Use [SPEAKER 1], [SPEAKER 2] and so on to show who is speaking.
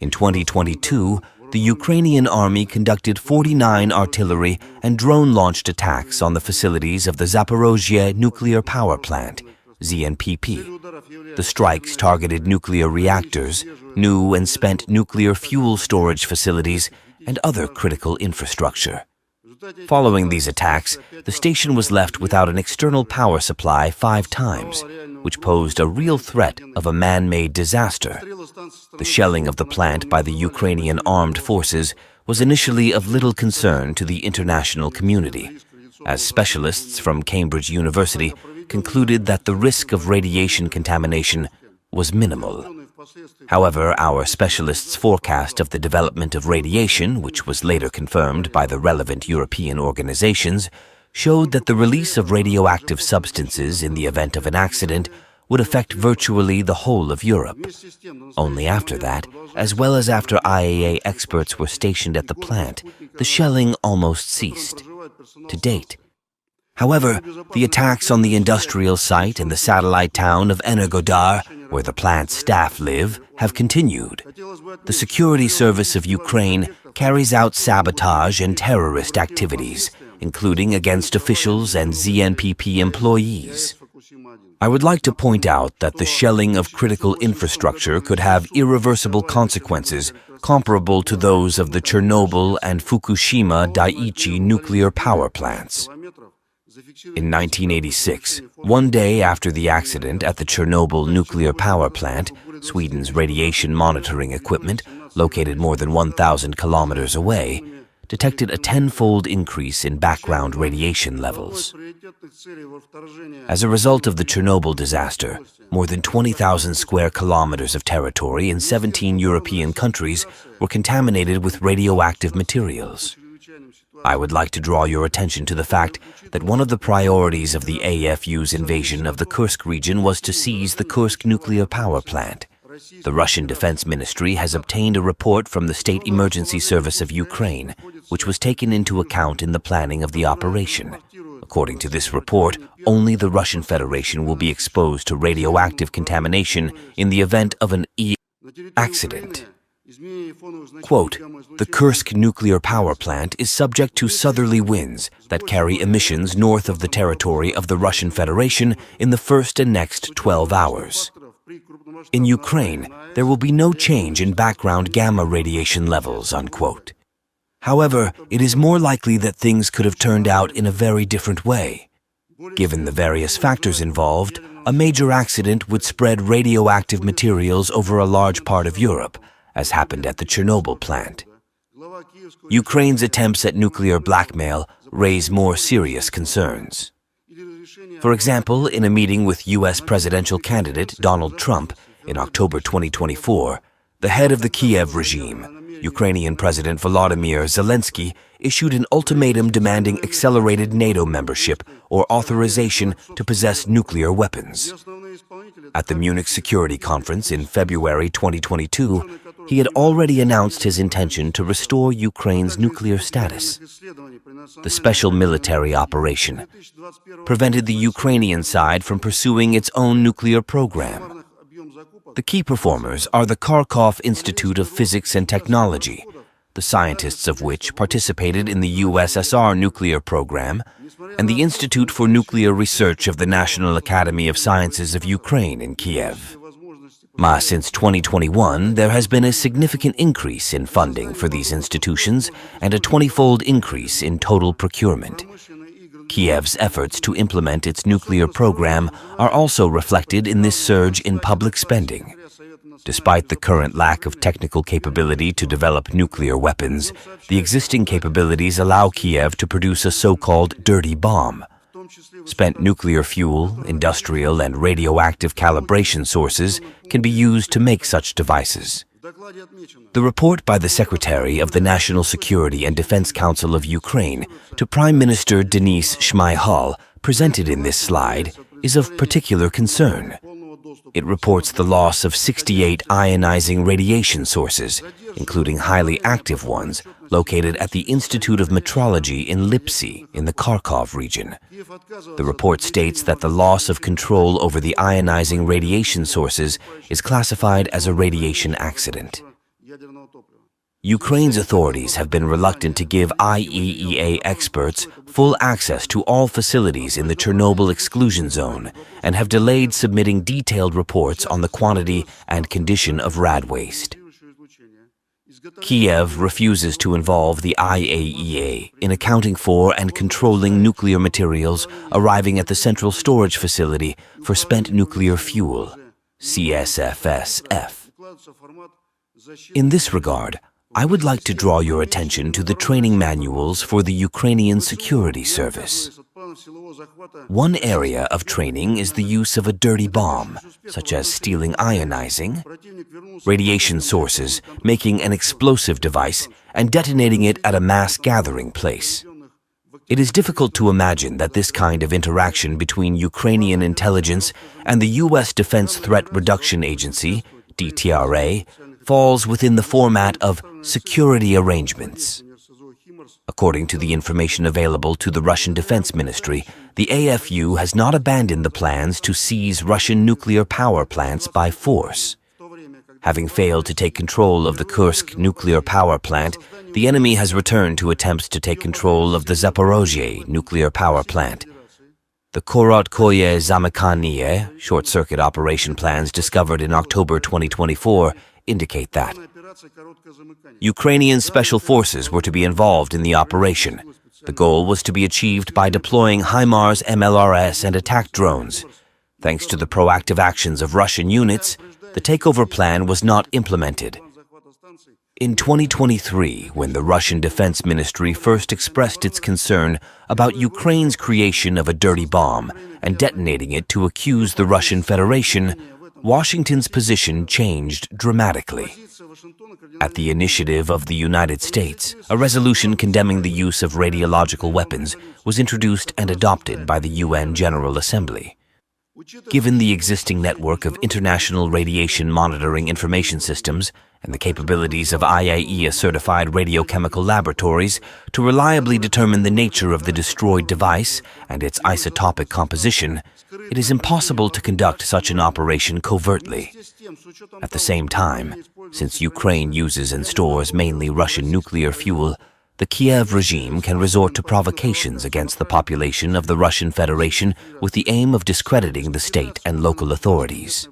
[SPEAKER 1] In 2022, the Ukrainian army conducted 49 artillery and drone-launched attacks on the facilities of the Zaporozhye nuclear power plant, ZNPP. The strikes targeted nuclear reactors, new and spent nuclear fuel storage facilities, and other critical infrastructure. Following these attacks, the station was left without an external power supply 5 times, which posed a real threat of a man-made disaster. The shelling of the plant by the Ukrainian armed forces was initially of little concern to the international community, as specialists from Cambridge University concluded that the risk of radiation contamination was minimal. However, our specialists' forecast of the development of radiation, which was later confirmed by the relevant European organizations, showed that the release of radioactive substances in the event of an accident would affect virtually the whole of Europe. Only after that, as well as after IAEA experts were stationed at the plant, the shelling almost ceased. To date, however, the attacks on the industrial site and the satellite town of Energodar, where the plant's staff live, have continued. The Security Service of Ukraine carries out sabotage and terrorist activities, including against officials and ZNPP employees. I would like to point out that the shelling of critical infrastructure could have irreversible consequences comparable to those of the Chernobyl and Fukushima Daiichi nuclear power plants. In 1986, one day after the accident at the Chernobyl nuclear power plant, Sweden's radiation monitoring equipment, located more than 1,000 kilometers away, detected a 10-fold increase in background radiation levels. As a result of the Chernobyl disaster, more than 20,000 square kilometers of territory in 17 European countries were contaminated with radioactive materials. I would like to draw your attention to the fact that one of the priorities of the AFU's invasion of the Kursk region was to seize the Kursk nuclear power plant. The Russian Defense Ministry has obtained a report from the State Emergency Service of Ukraine, which was taken into account in the planning of the operation. According to this report, only the Russian Federation will be exposed to radioactive contamination in the event of an accident. Quote, "The Kursk nuclear power plant is subject to southerly winds that carry emissions north of the territory of the Russian Federation in the first and next 12 hours. In Ukraine, there will be no change in background gamma radiation levels," unquote. However, it is more likely that things could have turned out in a very different way. Given the various factors involved, a major accident would spread radioactive materials over a large part of Europe, as happened at the Chernobyl plant. Ukraine's attempts at nuclear blackmail raise more serious concerns. For example, in a meeting with U.S. presidential candidate Donald Trump in October 2024, the head of the Kyiv regime, Ukrainian President Volodymyr Zelensky, issued an ultimatum demanding accelerated NATO membership or authorization to possess nuclear weapons. At the Munich Security Conference in February 2022, he had already announced his intention to restore Ukraine's nuclear status. The special military operation prevented the Ukrainian side from pursuing its own nuclear program. The key performers are the Kharkov Institute of Physics and Technology, the scientists of which participated in the USSR nuclear program, and the Institute for Nuclear Research of the National Academy of Sciences of Ukraine in Kyiv. Since 2021, there has been a significant increase in funding for these institutions and a 20-fold increase in total procurement. Kyiv's efforts to implement its nuclear program are also reflected in this surge in public spending. Despite the current lack of technical capability to develop nuclear weapons, the existing capabilities allow Kyiv to produce a so-called dirty bomb. Spent nuclear fuel, industrial and radioactive calibration sources can be used to make such devices. The report by the Secretary of the National Security and Defense Council of Ukraine to Prime Minister Denis Shmyhal, presented in this slide, is of particular concern. It reports the loss of 68 ionizing radiation sources, including highly active ones, located at the Institute of Metrology in Lipsy, in the Kharkov region. The report states that the loss of control over the ionizing radiation sources is classified as a radiation accident. Ukraine's authorities have been reluctant to give IAEA experts full access to all facilities in the Chernobyl exclusion zone and have delayed submitting detailed reports on the quantity and condition of rad waste. Kyiv refuses to involve the IAEA in accounting for and controlling nuclear materials arriving at the Central Storage Facility for Spent Nuclear Fuel, CSFSF. In this regard, I would like to draw your attention to the training manuals for the Ukrainian Security Service. One area of training is the use of a dirty bomb, such as stealing ionizing, radiation sources, making an explosive device, and detonating it at a mass gathering place. It is difficult to imagine that this kind of interaction between Ukrainian intelligence and the U.S. Defense Threat Reduction Agency, DTRA, falls within the format of security arrangements. According to the information available to the Russian Defense Ministry, the AFU has not abandoned the plans to seize Russian nuclear power plants by force. Having failed to take control of the Kursk nuclear power plant, the enemy has returned to attempts to take control of the Zaporozhye nuclear power plant. The Korotkoye Zamykanie short-circuit operation plans discovered in October 2024 indicate that. Ukrainian special forces were to be involved in the operation. The goal was to be achieved by deploying HIMARS MLRS and attack drones. Thanks to the proactive actions of Russian units, the takeover plan was not implemented. In 2023, when the Russian Defense Ministry first expressed its concern about Ukraine's creation of a dirty bomb and detonating it to accuse the Russian Federation, Washington's position changed dramatically. At the initiative of the United States, a resolution condemning the use of radiological weapons was introduced and adopted by the UN General Assembly. Given the existing network of international radiation monitoring information systems and the capabilities of IAEA-certified radiochemical laboratories to reliably determine the nature of the destroyed device and its isotopic composition, it is impossible to conduct such an operation covertly. At the same time, since Ukraine uses and stores mainly Russian nuclear fuel, the Kiev regime can resort to provocations against the population of the Russian Federation with the aim of discrediting the state and local authorities.